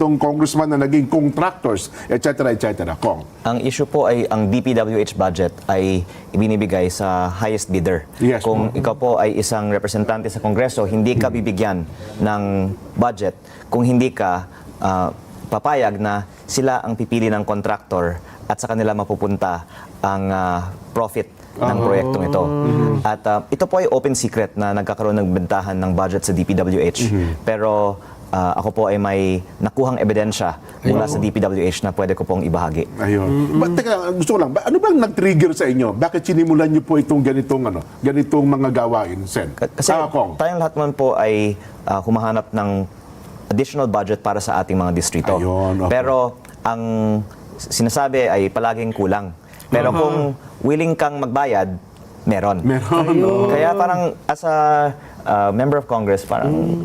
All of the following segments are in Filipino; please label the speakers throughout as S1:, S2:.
S1: itong congressman na naging contractors, etc. etc. Kong.
S2: Ang issue po ay ang DPWH budget ay ibinibigay sa highest bidder.
S1: Yes,
S2: Kung ikaw po ay isang representante sa Kongreso, hindi ka bibigyan ng budget kung hindi ka papayag na sila ang pipili ng contractor at sa kanila mapupunta ang profit ng proyektong ito. At ito po ay open secret na nagkakaroon ng bentahan ng budget sa DPWH. Pero ako po ay may nakuhang ebidensya mula sa DPWH na pwede ko pong ibahagi.
S1: Ayun. Teka, gusto ko lang, ano bang nag-trigger sa inyo? Bakit sinimulan niyo po itong ganitong mga gawain, Sen?
S2: Kasi tayong lahat man po ay humahanap ng additional budget para sa ating mga distrito.
S1: Ayun, okay.
S2: Pero ang sinasabi ay palaging kulang. Pero kung willing kang magbayad, meron. Kaya parang as a member of Congress, parang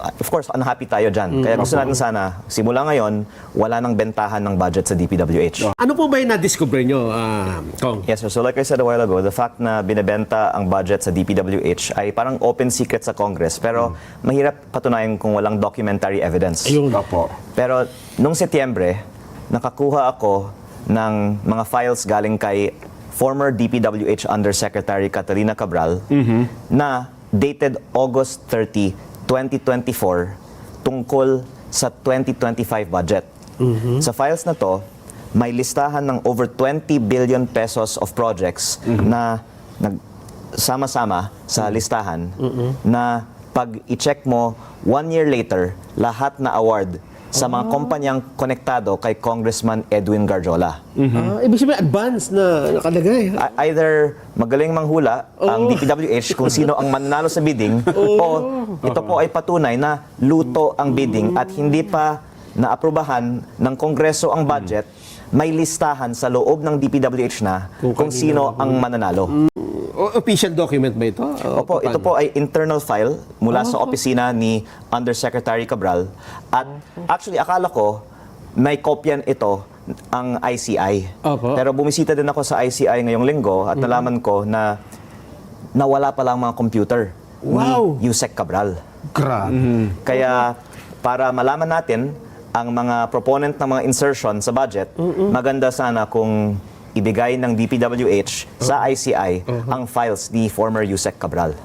S2: of course, unhappy tayo dyan. Kaya gusto natin sana, simula ngayon, wala nang bentahan ng budget sa DPWH.
S3: Ano po ba yung na-discover nyo, Kong?
S2: Yes, sir. So like I said a while ago, the fact na binebenta ang budget sa DPWH ay parang open secret sa Congress. Pero mahirap patunayan kung walang documentary evidence.
S3: Ayun.
S1: Opo.
S2: Pero nung Setyembre, nakakuha ako ng mga files galing kay former DPWH Undersecretary Catalina Cabral na dated August 30, 2024 tungkol sa 2025 budget. Sa files na to, may listahan ng over 20 billion pesos of projects na nagsama-sama sa listahan na pag i-check mo 1 year later, lahat na award sa mga kumpanyang konektado kay Congressman Edwin Garjola.
S3: Ibig sabihin, advance na nakalagay.
S2: Either magaling manghula ang DPWH kung sino ang mananalo sa bidding o ito po ay patunay na luto ang bidding at hindi pa naaprubahan ng Kongreso ang budget, may listahan sa loob ng DPWH na kung sino ang mananalo.
S3: Official document ba ito?
S2: Opo, ito po ay internal file mula sa opisina ni Undersecretary Cabral. At actually, akala ko may kopyan ito ang ICI.
S3: Opo.
S2: Pero bumisita din ako sa ICI ngayong linggo at nalaman ko na nawala pa lang mga computer ni Yusek Cabral.
S1: Grabe.
S2: Kaya para malaman natin ang mga proponent ng mga insertion sa budget, maganda sana kung ibigay ng DPWH sa ICI ang files ni former Yusek Cabral.